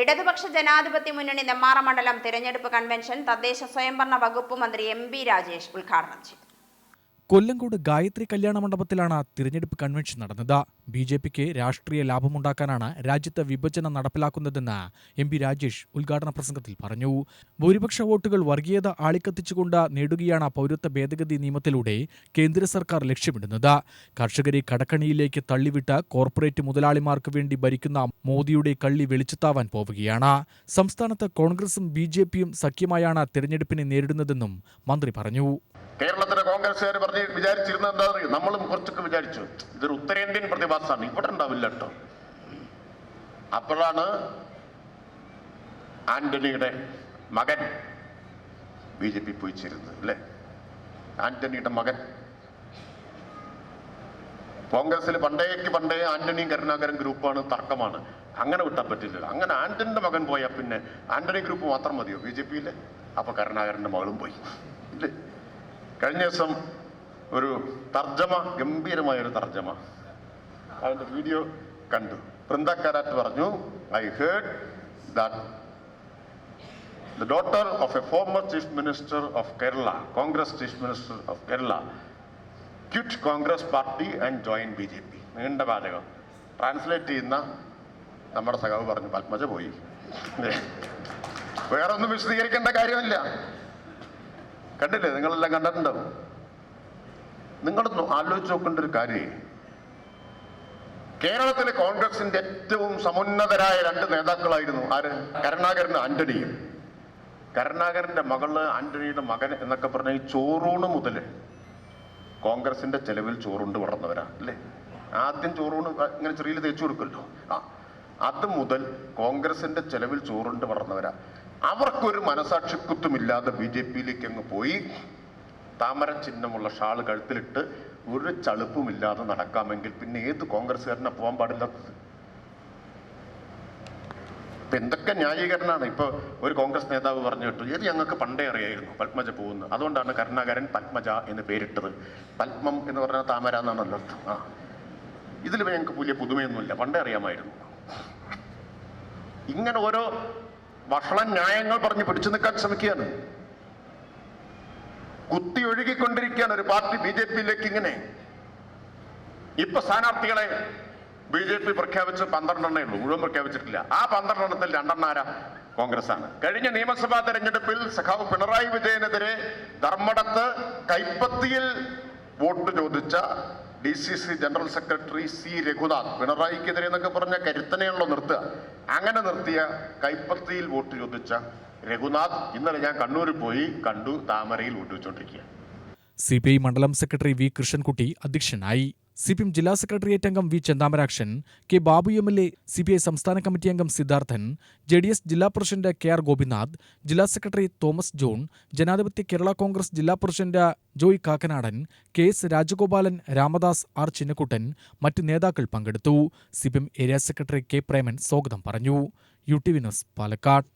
ഇടതുപക്ഷ ജനാധിപത്യ മുന്നണി നെന്മാറ മണ്ഡലം തിരഞ്ഞെടുപ്പ് കൺവെൻഷൻ തദ്ദേശ സ്വയംഭരണ വകുപ്പ് മന്ത്രി എം.ബി. രാജേഷ് ഉദ്ഘാടനം ചെയ്തു. കൊല്ലങ്കോട് ഗായത്രി കല്യാണ മണ്ഡപത്തിലാണ് തിരഞ്ഞെടുപ്പ് കൺവെൻഷൻ നടന്നത്. ബി.ജെ.പിക്ക് രാഷ്ട്രീയ ലാഭമുണ്ടാക്കാനാണ് രാജ്യത്ത് വിഭജനം നടപ്പിലാക്കുന്നതെന്ന് എം.പി. രാജേഷ് ഉദ്ഘാടന പ്രസംഗത്തിൽ പറഞ്ഞു. ഭൂരിപക്ഷ വോട്ടുകൾ വർഗീയത ആളിക്കത്തിച്ചുകൊണ്ട് നേടുകയാണ് പൗരത്വ ഭേദഗതി നിയമത്തിലൂടെ കേന്ദ്ര സർക്കാർ ലക്ഷ്യമിടുന്നത്. കർഷകരെ കടക്കണിയിലേക്ക് തള്ളിവിട്ട് കോർപ്പറേറ്റ് മുതലാളിമാർക്ക് വേണ്ടി ഭരിക്കുന്ന മോദിയുടെ കള്ളി വെളിച്ചത്താവാൻ പോവുകയാണ്. സംസ്ഥാനത്ത് കോൺഗ്രസും ബി.ജെ.പിയും സഖ്യമായാണ് തിരഞ്ഞെടുപ്പിനെ നേരിടുന്നതെന്നും മന്ത്രി പറഞ്ഞു. കേരളത്തിലെ കോൺഗ്രസ്സുകാർ വിചാരിച്ചിരുന്നത് എന്താ അറിയും, നമ്മളും കുറച്ചൊക്കെ വിചാരിച്ചു ഇതൊരു ഉത്തരേന്ത്യൻ പ്രതിഭാസമാണ്, ഇവിടെ ഉണ്ടാവില്ല കേട്ടോ. അപ്പോഴാണ് ആന്റണിയുടെ മകൻ ബി.ജെ.പി പോയി ചേരുന്നത് അല്ലേ. ആന്റണിയുടെ മകൻ കോൺഗ്രസിൽ പണ്ടേ ആന്റണിയും കരുണാകരൻ ഗ്രൂപ്പാണ്, തർക്കമാണ്. അങ്ങനെ വിട്ടാൻ പറ്റില്ലല്ലോ. അങ്ങനെ ആന്റണിയുടെ മകൻ പോയാൽ പിന്നെ ആന്റണി ഗ്രൂപ്പ് മാത്രം മതിയോ ബി.ജെ.പിയില്? അപ്പൊ കരുണാകരന്റെ മകളും പോയി ഇല്ലേ. കഴിഞ്ഞ ദിവസം ഒരു തർജ്ജമ, ഗംഭീരമായൊരു തർജ്ജമ, അതിന്റെ വീഡിയോ കണ്ടു. വൃന്ദ കാരാട്ട് പറഞ്ഞു, I heard that the daughter of a former chief minister of Kerala, Congress chief minister of Kerala, quit Congress party and joined BJP. നീണ്ട വാചകം ട്രാൻസ്ലേറ്റ് ചെയ്യുന്ന നമ്മുടെ സഖാവ് പറഞ്ഞു, പത്മജ പോയി. വേറൊന്നും വിശദീകരിക്കേണ്ട കാര്യമില്ല. കണ്ടില്ലേ, നിങ്ങളെല്ലാം കണ്ടിട്ടുണ്ടാവും. നിങ്ങളൊന്ന് ആലോചിച്ച് നോക്കേണ്ട ഒരു കാര്യം, കേരളത്തിലെ കോൺഗ്രസിന്റെ ഏറ്റവും സമുന്നതരായ രണ്ട് നേതാക്കളായിരുന്നു ആര്? കരുണാകരനും ആന്റണിയും. കരുണാകരന്റെ മകള് ആന്റണിയുടെ മകൻ എന്നൊക്കെ പറഞ്ഞ ഈ ചോറൂണ് മുതൽ കോൺഗ്രസിന്റെ ചെലവിൽ ചോറുണ്ട് വളർന്നവരാ അല്ലേ. ആദ്യം ചോറൂണ് ഇങ്ങനെ ചെറിയ തേച്ചു കൊടുക്കുമല്ലോ, അത് മുതൽ കോൺഗ്രസിന്റെ ചെലവിൽ ചോറുണ്ട് വളർന്നവരാ. അവർക്കൊരു മനസാക്ഷിക്കുത്തുമില്ലാതെ ബി.ജെ.പിയിലേക്ക് അങ്ങ് പോയി താമര ചിഹ്നമുള്ള ഷാള് കഴുത്തിലിട്ട് ഒരു ചളുപ്പുമില്ലാതെ നടക്കാമെങ്കിൽ പിന്നെ ഏത് കോൺഗ്രസ്സുകാരനെ പോകാൻ പാടില്ലാത്തത്? ഇപ്പൊ എന്തൊക്കെ ന്യായീകരണമാണ്. ഇപ്പൊ ഒരു കോൺഗ്രസ് നേതാവ് പറഞ്ഞു കേട്ടു, ഇത് ഞങ്ങൾക്ക് പണ്ടേ അറിയായിരുന്നു പത്മജ പോകുന്നു, അതുകൊണ്ടാണ് കരുണാകരൻ പത്മജ എന്ന് പേരിട്ടത്. പത്മം എന്ന് പറഞ്ഞാൽ താമര എന്നാണല്ലോ അർത്ഥം. ഇതിൽ ഞങ്ങൾക്ക് വലിയ പുതുമയൊന്നുമില്ല, പണ്ടേ അറിയാമായിരുന്നു. ഇങ്ങനെ ഓരോ വഷളൻ ന്യായങ്ങൾ പറഞ്ഞ് പിടിച്ചു നിൽക്കാൻ ശ്രമിക്കുകയാണ്. കുത്തി ഒഴുകിക്കൊണ്ടിരിക്കുകയാണ് ഒരു പാർട്ടി ബി.ജെ.പിയിലേക്ക്. ഇങ്ങനെ ഇപ്പൊ സ്ഥാനാർത്ഥികളെ ബി.ജെ.പി പ്രഖ്യാപിച്ച് 12 ഉള്ളൂ, മുഴുവൻ പ്രഖ്യാപിച്ചിട്ടില്ല. ആ 12 2 ആരാ? കോൺഗ്രസ് ആണ്. കഴിഞ്ഞ നിയമസഭാ തെരഞ്ഞെടുപ്പിൽ സഖാവ് പിണറായി വിജയനെതിരെ ധർമ്മടത്ത് കൈപ്പത്തിയിൽ വോട്ട് ചോദിച്ച DCC general secretary C. Raghunath, പിണറായിക്കെതിരെ എന്നൊക്കെ പറഞ്ഞ കരുത്തനെയുള്ളൂ നിർത്തുക, അങ്ങനെ നിർത്തിയ കൈപ്പത്തിയിൽ വോട്ട് ചോദിച്ച രഘുനാഥ് ഇന്നലെ ഞാൻ കണ്ണൂരിൽ പോയി കണ്ടു, താമരയിൽ വോട്ട് വെച്ചുകൊണ്ടിരിക്കുക. CPI മണ്ഡലം സെക്രട്ടറി വി. കൃഷ്ണൻകുട്ടി അധ്യക്ഷനായി. CPM ജില്ലാ സെക്രട്ടേറിയറ്റ് അംഗം V. Chenthamarakshan, K. Babu MLA, CPI സംസ്ഥാന കമ്മിറ്റി അംഗം സിദ്ധാർത്ഥൻ, JDS ജില്ലാ പ്രസിഡന്റ് KR ഗോപിനാഥ്, ജില്ലാ സെക്രട്ടറി തോമസ് ജോൺ, ജനാധിപത്യ കേരള കോൺഗ്രസ് ജില്ലാ president Joy Kakkanadan, KS Rajagopalan, Ramadas, R. Chinnakuttan, മറ്റ് നേതാക്കൾ പങ്കെടുത്തു. CPM area secretary K. Preman സ്വാഗതം പറഞ്ഞു. UTV news, Palakkad.